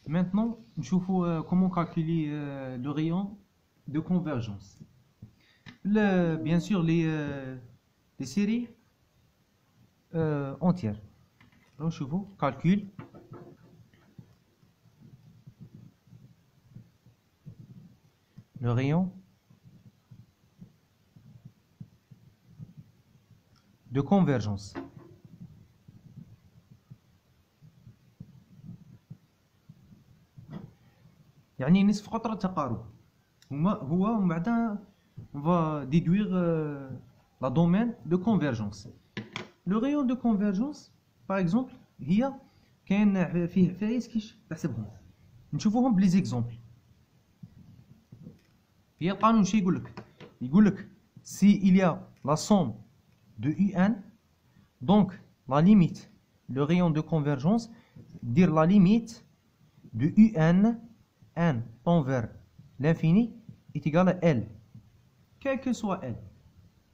Maintenant, نشوفوا comment calculer le rayon de convergence. Bien sûr, les séries entières. Donc, نشوفوا calcul le rayon de convergence. يعني نصف قطر تقارب هو ومن بعد on va déduire la domaine de convergence. Le rayon de convergence par exemple هي كاين فيه فايس كيش تحسبهم نشوفوهم بلي زيكزامبل. هي القانون شي يقول لك si il y a la somme de UN donc la limite le rayon de convergence dire la limite de UN n tend vers l'infini est égal à L, quel que soit L,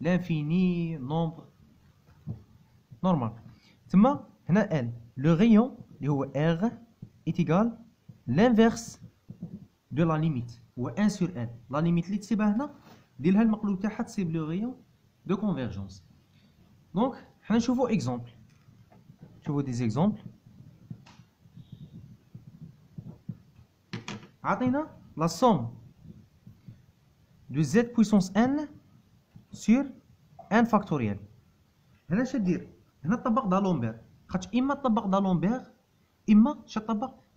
l'infini, nombre normal. ثم هنا L, le rayon اللي هو R est égal l'inverse de la limite هو 1 sur L. La limite اللي تسيبها هنا ديرها المقلوب تاعها تسيب le rayon de convergence. Donc حنا نشوفوا exemple, نشوفوا des exemples. عطينا la somme de z puissance n sur n factoriel. هنا اش دير؟ هنا طبق دالومبير، خاطش اما طبق دالومبير اما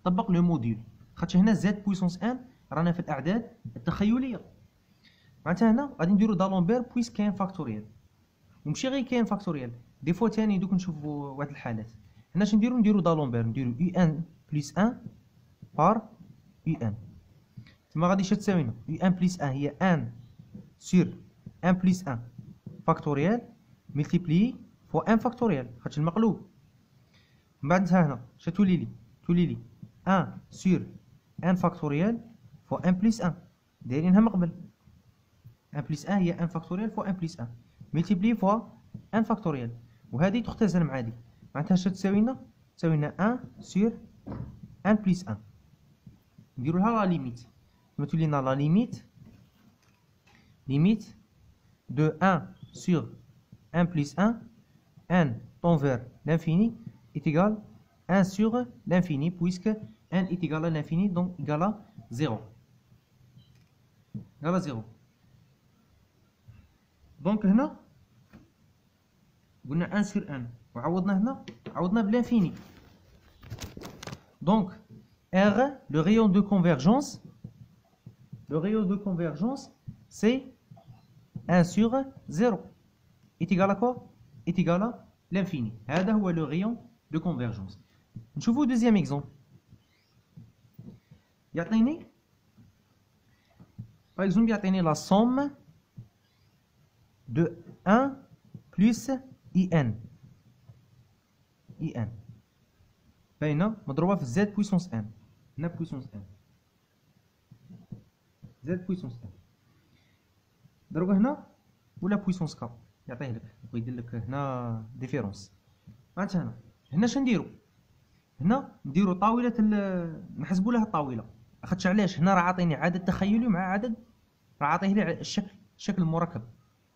طبق لو موديل، خاطش هنا z puissance n رانا في الاعداد التخيليه. معناتها هنا غادي نديرو دالومبير بويس كاين فاكتوريال، وماشي غير كاين فاكتوريال، دي فوا تاني دوك نشوفو واحد الحالات. هنا اش نديرو دالومبير، نديرو un plus 1 par un. تما غادي اش تساوينا un plus 1 هي 1 sur 1 plus 1 فاكتوريال ملتيبلي فوا 1 فاكتوريال خاطش المقلوب. من بعد هنا اش تولي لي 1 sur 1 فاكتوريال فوا 1 plus 1 دايرينها من قبل. 1 plus 1 هي 1 فاكتوريال فوا 1 plus 1 ملتيبلي فوا 1 فاكتوريال، وهذه تختزل مع هذه. معناتها اش تساوينا 1 sur 1 plus 1. نديرو لها لا ليميت، تما تولي لنا لا ليميت de 1 sur 1 plus 1 n tend vers l'infini est égal 1 sur l'infini puisque n est égal à l'infini donc égal à 0. égal à 0. donc هنا قلنا 1 sur 1 وعوضنا هنا عوضنا بلانفيني. donc R, le rayon de convergence, c'est 1 sur 0. Est égal à quoi? Est égal à l'infini. هذا هو le rayon de convergence. نشوفوا deuxième exemple. يعطيني par exemple يعطيني la somme de 1 plus IN. باينه مضروبه في z puissance n. هنا puissance n z puissance n ضربه هنا ولا puissance k يعطيه لك، يبغي يدير لك هنا ديفيرونس. معناتها هنا اش نديرو؟ هنا نديرو طاوله نحسبوا لها الطاوله، خاطش علاش هنا راه عاطيني عدد تخيلي مع عدد راه عاطيه لي الشكل المركب،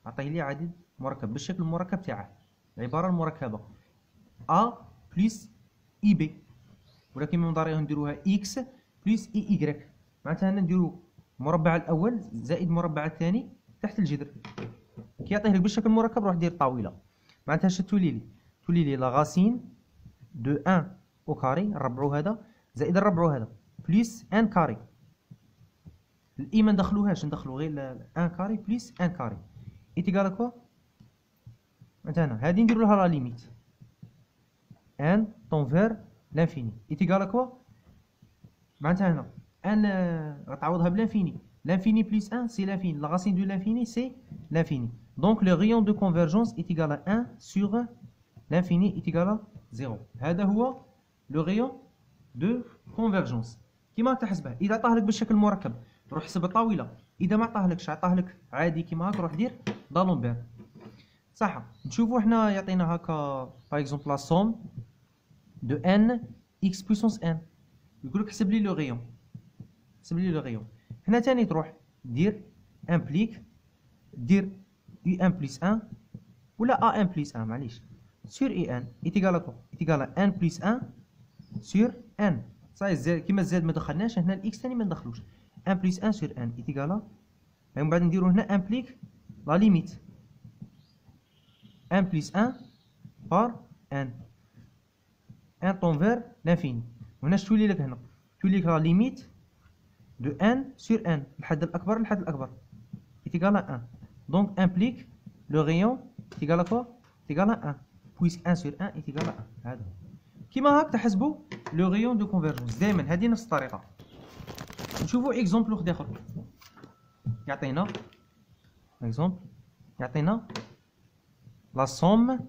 عاطيه لي عدد مركب بالشكل المركب تاعه، العباره المركبه a plus ib، ولكن من ضروري نديروها x بلس y. معناتها هنا نديرو المربع الاول زائد المربع الثاني تحت الجذر، كي يعطيه لك بالشكل المركب روح دير طاوله. معناتها اش تولي لي لا غاسين دو 1 او كاري نربعو هذا زائد نربعو هذا بلس 1 كاري. الاي ما ندخلوهاش، ندخلو غير 1 كاري بلس 1 كاري ايتيغال كوا. معناتها هنا هذه نديرو لها لا ليميت n tend vers l'infini est égal à quoi? معناتها هنا n غتعوضها بلانفيني، l'infini plus 1 c'est l'infini, la racine de l'infini c'est l'infini. Donc le rayon de convergence est égal à 1 sur l'infini est égal à 0. هذا هو le rayon de convergence. كيما تحسبه اذا عطاه لك بالشكل المركب روح حسب الطاوله، اذا ما عطاهلكش عطاه لك عادي كيما هاك روح دير دالومبير. صح. نشوفوا حنا يعطينا هكا باغ اكزومبل لا سوم de n x puissance n. يقول لك حسب لي لو غيون، حسب لي لو غيون. هنا تاني تروح دير امبليك، دير يو ان بلس ان ولا ا ان بلس ان معليش سور اي ان ايتيكال كو ايتيكال ان بلس ان سور ان. صاي الزاد كيما الزاد ما دخلناش، هنا الاكس تاني ما ندخلوش. ان بلس ان سور ان ايتيكال، من بعد نديرو هنا امبليك لا ليميت ان بلس ان بار ان طون فير لانفيني. وهنا اش تولي لك؟ هنا تولي لك لا ليميت دو ان سور ان الحد الاكبر الحد الاكبر ايتيكال ان. دونك امبليك لو غيون ايتيكال كو ايتيكال ان بويسك ان سور ان ايتيكال ان. هذا كيما هاك تحسبوا لو غيون دو كونفيرجونس. دائما هذه نفس الطريقه. نشوفوا اكزومبل واحد اخر. يعطينا اكزومبل، يعطينا لا somme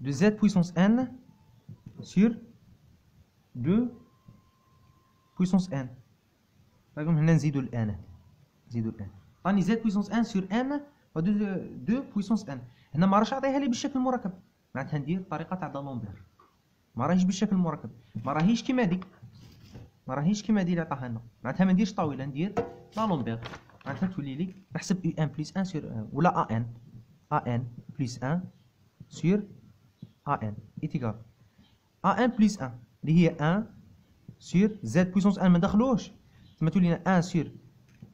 de z puissance n sur 2 puissance n. راكم هنا نزيدو الان، نزيدو الان. راني z puissance n sur n و 2 puissance n. هنا ما راش عطيها لي بالشكل المركب، معناتها ندير الطريقه تاع دالومبير. ما راهيش بالشكل المركب، ما راهيش كيما دي، ما راهيش كيما دي اللي عطاها لنا. معناتها ما نديرش طاوله، ندير دالومبير. معناتها تولي لي نحسب ان بلس 1 سور ولا ان بلس 1 سور ان ايتيكال ان بلس 1 اللي هي 1 سور زد بويسونس 1 ما ندخلوش، تما تولي لنا 1 سور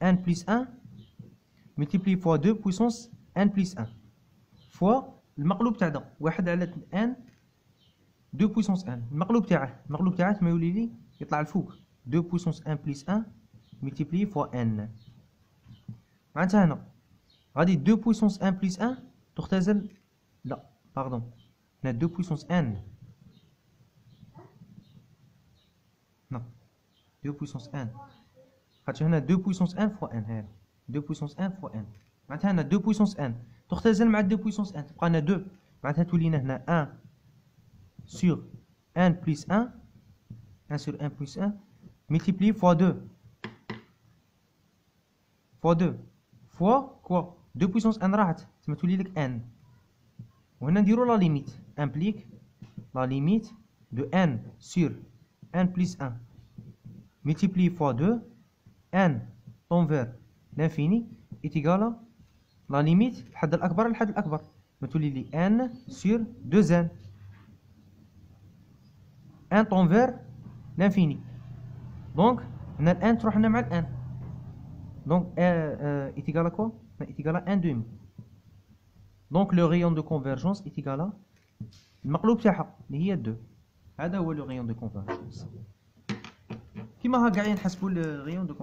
ان بلس 1 ملتيبلي فوا 2 بويسونس ان بلس 1 فوا المقلوب تاع دا 1 على ان 2 بويسونس 1. المقلوب تاعه تما يولي لي يطلع الفوق 2 بويسونس 1 بلس 1 ملتيبلي فوا ان. معناتها هنا غادي 2 بويسونس 1 بلس 1 تختزل، لا باردون، هنا 2 بويسونس ان، لا 2 بويسونس ان، خاطر هنا 2 بويسونس ان فوا ان، هنا 2 بويسونس ان فوا ان. معناتها هنا 2 بويسونس ان تختزل مع 2 بويسونس ان تبقى لنا 2. معناتها تولي لنا هنا 1 سور ان بلس 1، 1 سور ان بلس 1 ملتيبلي فوا 2 فوا 2 فوا كوا 2 بويسونس ان راحت تما تولي لك ان. وهنا نديرو لا ليميت امبليك لا ليميت دو ان سور ان بلس 1 ملتيبلي فوا 2 ان طون فير لانفيني ايتيكال لا ليميت الحد الاكبر الحد الاكبر، ما تولي لي ان سور 2 ان طون فير لانفيني. دونك هنا الان تروح لنا مع الان، دونك ايتيكال كوا ايتيكال ان دومي. دونك لو غيون دو كونفيرجونس ايتيكال المقلوب تاعها اللي هي 2. هذا هو لو غيون دو كونفيرجونس. كيما ها قاعدين نحسبوا لو غيون دو